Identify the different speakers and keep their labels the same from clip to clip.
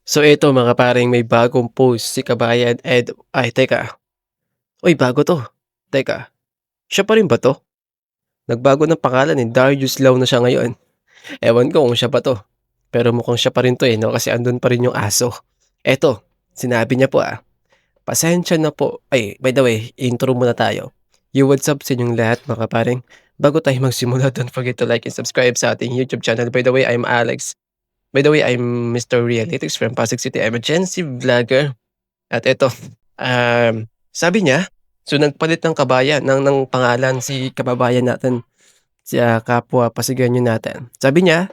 Speaker 1: So eto mga paring may bagong post si Kabayan ay teka, uy bago 'to. Teka, siya pa rin ba 'to? Nagbago ng pangalan, Darius Lau na siya ngayon. Ewan ko kung siya ba 'to, pero mukhang siya pa rin 'to, 'no, kasi andun pa rin yung aso. Eto, sinabi niya po, "Pasensya na po." Ay, by the way, intro muna tayo. What's up sa inyong lahat mga paring. Bago tayo magsimula, don't forget to like and subscribe sa ating YouTube channel. By the way, I'm Alex. By the way, I'm Mr. Realytics from Pasig City. I'm a Gen Z vlogger. At eto, sabi niya, so nagpalit ng kabayan ng pangalan si kababayan natin, kapwa Pasigenyo natin. Sabi niya,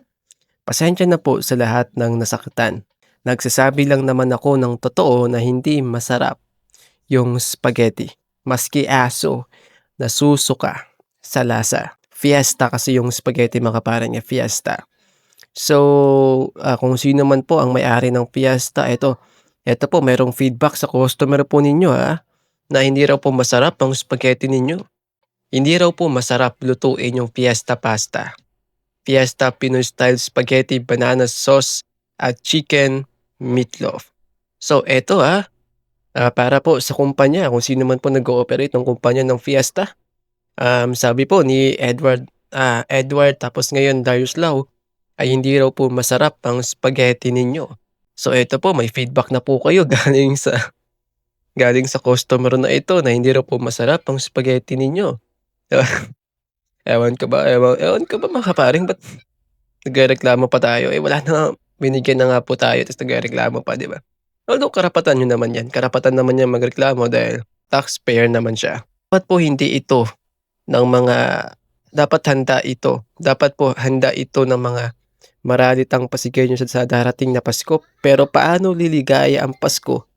Speaker 1: "Pasensya na po sa lahat ng nasaktan. Nagsasabi lang naman ako ng totoo na hindi masarap yung spaghetti, maski aso nasusuka sa lasa." Fiesta kasi yung spaghetti mga kapare niya, Fiesta. So, kung sino man po ang may-ari ng Fiesta, eto po merong feedback sa customer po ninyo, na hindi raw po masarap ang spaghetti ninyo. Hindi raw po masarap lutuin yung Fiesta pasta. Fiesta Pinoy style spaghetti, banana sauce at chicken meatloaf. So eto, para po sa kumpanya, kung sino man po nag-ooperate ng kumpanya ng Fiesta, sabi po ni Edward tapos ngayon Darius Lau, ay hindi raw po masarap ang spaghetti ninyo. So eto po, may feedback na po kayo galing sa customer na ito na hindi raw po masarap ang spaghetti ninyo. Ewan ko ba mga kaparing ba't nagrereklamo pa tayo, wala na nga, binigyan na nga po tayo ta's nagrereklamo pa, 'di ba? Although karapatan niyo naman 'yan, karapatan naman niyang magreklamo dahil taxpayer naman siya. Ng mga dapat po handa ito ng mga maralitang Pasigueño sa darating na Pasko. Pero paano liligaya ang Pasko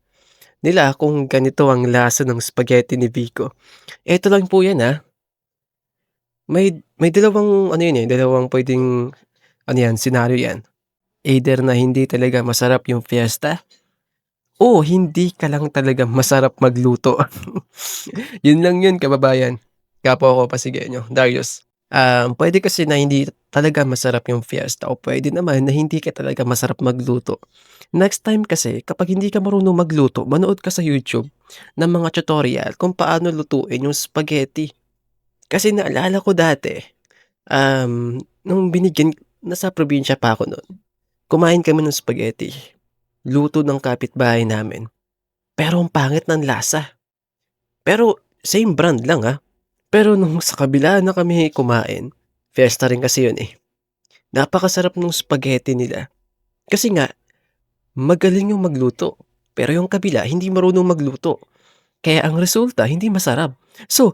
Speaker 1: nila kung ganito ang lasa ng spaghetti ni Vico? Eto lang po 'yan, may dalawang ano 'yun, dalawang puwedeng ano 'yan, senaryo 'yan. Either na hindi talaga masarap yung fiesta o hindi ka lang talaga masarap magluto. 'Yun lang 'yun kababayan, kapwa ko Pasigueño, Darius. Puwede kasi na hindi talaga masarap yung fiesta o puwede naman na hindi ka talaga masarap magluto. Next time kasi kapag hindi ka marunong magluto, manood ka sa YouTube ng mga tutorial kung paano lutuin yung spaghetti. Kasi naalala ko dati, nung nasa probinsya pa ako nun, kumain kami ng spaghetti, luto ng kapitbahay namin, pero ang pangit ng lasa. Pero same brand lang, pero nung sa kabila na kami kumain, fiesta rin kasi yun, napakasarap nung spaghetti nila. Kasi nga magaling yung magluto, pero yung kabila hindi marunong magluto, kaya ang resulta hindi masarap. So,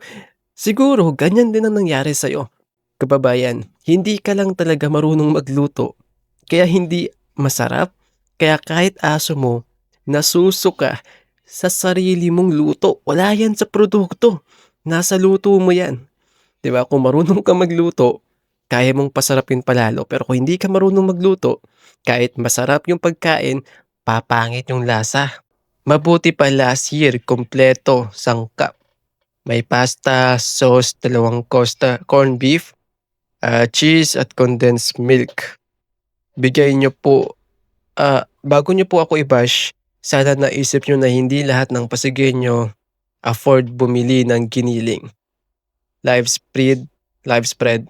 Speaker 1: siguro ganyan din ang nangyari sa'yo, kababayan. Hindi ka lang talaga marunong magluto, kaya hindi masarap, kaya kahit aso mo nasusuka sa sarili mong luto. Wala yan sa produkto, nasa luto mo yan. 'Di ba, kung marunong ka magluto, kaya mong pasarapin pa lalo, pero kung hindi ka marunong magluto, kahit masarap yung pagkain, papangit yung lasa. Mabuti pa last year kumpleto, sangkap. May pasta, sauce, dalawang corned beef, cheese at condensed milk. Bigay niyo po, bago niyo po ako i-bash, sana naisip niyo na hindi lahat ng Pasigueño afford bumili ng giniling. Live spread live spread,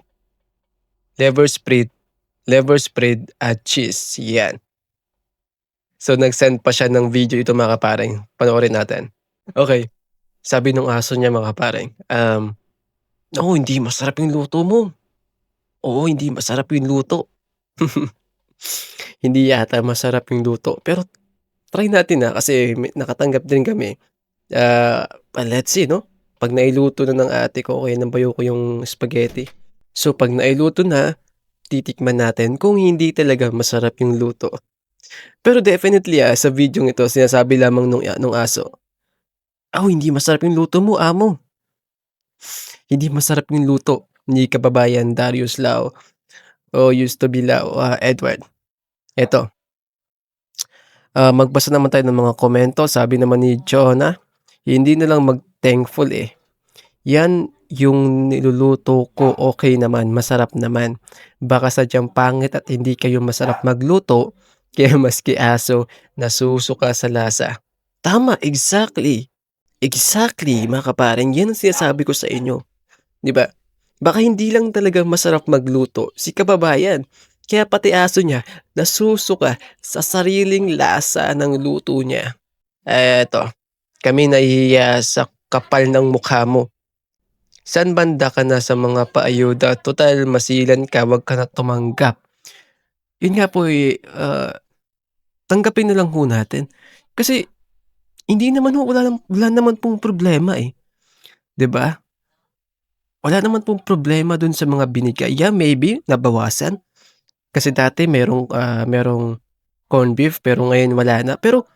Speaker 1: liver spread, liver spread at cheese, 'yan. So, nag-send pa siya ng video ito mga kapareng, panoorin natin. Okey, sabi nung aso niya mga kapareng, "Oo, hindi masarap yung luto mo. Oo, hindi masarap yung luto." Hindi yata masarap yung luto, pero try natin, kasi nakatanggap din kami. Let's see 'no, 'pag nailuto na ng ate ko o kaya ng bayaw ko yung spaghetti. So, 'pag nailuto na, titikman natin kung hindi talaga masarap yung luto. Pero definitely, sa videong ito sinasabi lamang nung aso, hindi masarap yung luto mo amo. Hindi masarap yung luto ni kababayan Darius Lau o used to be Lau, Edward." Eto, magbasa naman tayo ng mga komento. Sabi naman ni Jonah, "Hindi na lang mag-thankful, 'Yan yung niluluto ko okey naman, masarap naman. Baka sadyang pangit at hindi kayo masarap magluto Kaya maski aso nasusuka sa lasa. Tama, exactly. Exactly, mga kaparing, 'yan ang sinasabi ko sa inyo, 'di ba? Baka hindi lang talaga masarap magluto si kababayan, kaya pati aso niya nasusuka sa sariling lasa ng luto niya. Eto, kami nahihiya sa kapal ng mukha mo. Saan banda ka na sa mga paayuda, total masilan ka, 'wag ka na tumanggap. Yun nga po, tanggapin na lang ho natin. Kasi hindi naman ho, wala naman pong problema, 'di ba? Wala naman pong problema dun sa mga binigay. Yeah, maybe nabawasan, kasi dati merong corned beef pero ngayon wala na. Pero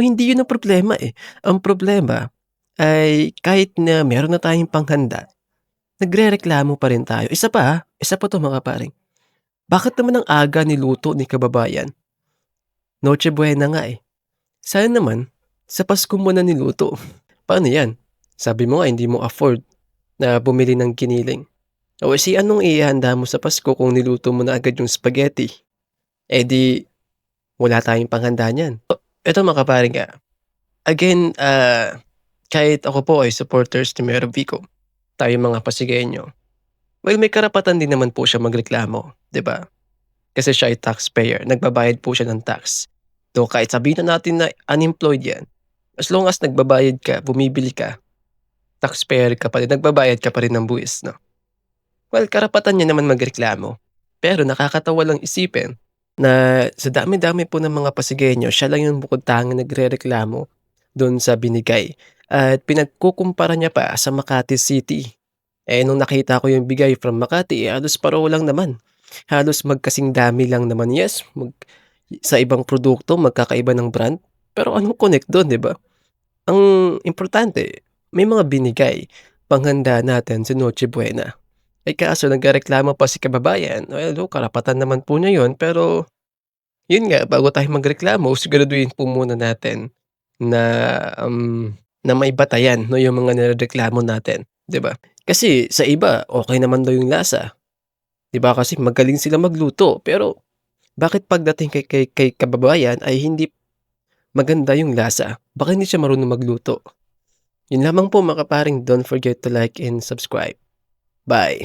Speaker 1: hindi yun ang problema, Ang problema ay kahit na meron na tayong panghanda, nagrereklamo pa rin tayo. Isa pa 'to, mga paring. Bakit naman ang aga niluto ni kababayan? Noche Buena nga, Sana naman sa Pasko mo na niluto. Paano 'yan? Sabi mo nga hindi mo afford na bumili ng giniling. O anong ihahanda mo sa Pasko kung niluto mo na agad yung spaghetti? Eh, di wala tayong panghanda niyan. Eto, mga kapare, again, kahit ako po ay supporters ni Mayor Vico, tayong mga Pasigueño, well, may karapatan din naman po siya magreklamo, 'di ba? Kasi siya ay taxpayer, nagbabayad po siya ng tax. Though kahit sabihin na natin na unemployed 'yan, as long as nagbabayad ka, bumibili ka, taxpayer ka pa rin, nagbabayad ka pa rin ng buwis, 'no? Well, karapatan niya naman magreklamo. Pero nakakatawa lang isipin na sa dami-dami po ng mga Pasigueño, siya lang yung bukod-tanging nagrereklamo dun sa binigay at pinagkukumpara niya pa sa Makati City. Nung nakita ko yung bigay from Makati, halos pareho lang naman. Halos magkasing dami lang naman. Yes, sa ibang produkto magkakaiba ng brand, pero anong connect dun, 'di ba? Ang importante, may mga binigay, panghanda natin sa Noche Buena. Kaso nagrereklamo pa si kababayan, well, karapatan naman po niya yun, pero yun nga, bago tayo magreklamo siguraduhin po muna natin na, na may batayan, 'no, yung mga nirereklamo natin, 'di ba? Kasi sa iba okey naman daw yung lasa, 'di ba, kasi magaling sila magluto, pero bakit pagdating kay kababayan ay hindi maganda yung lasa? Baka hindi siya marunong magluto. Yun lamang po, mga kaparing, don't forget to like and subscribe. Bye.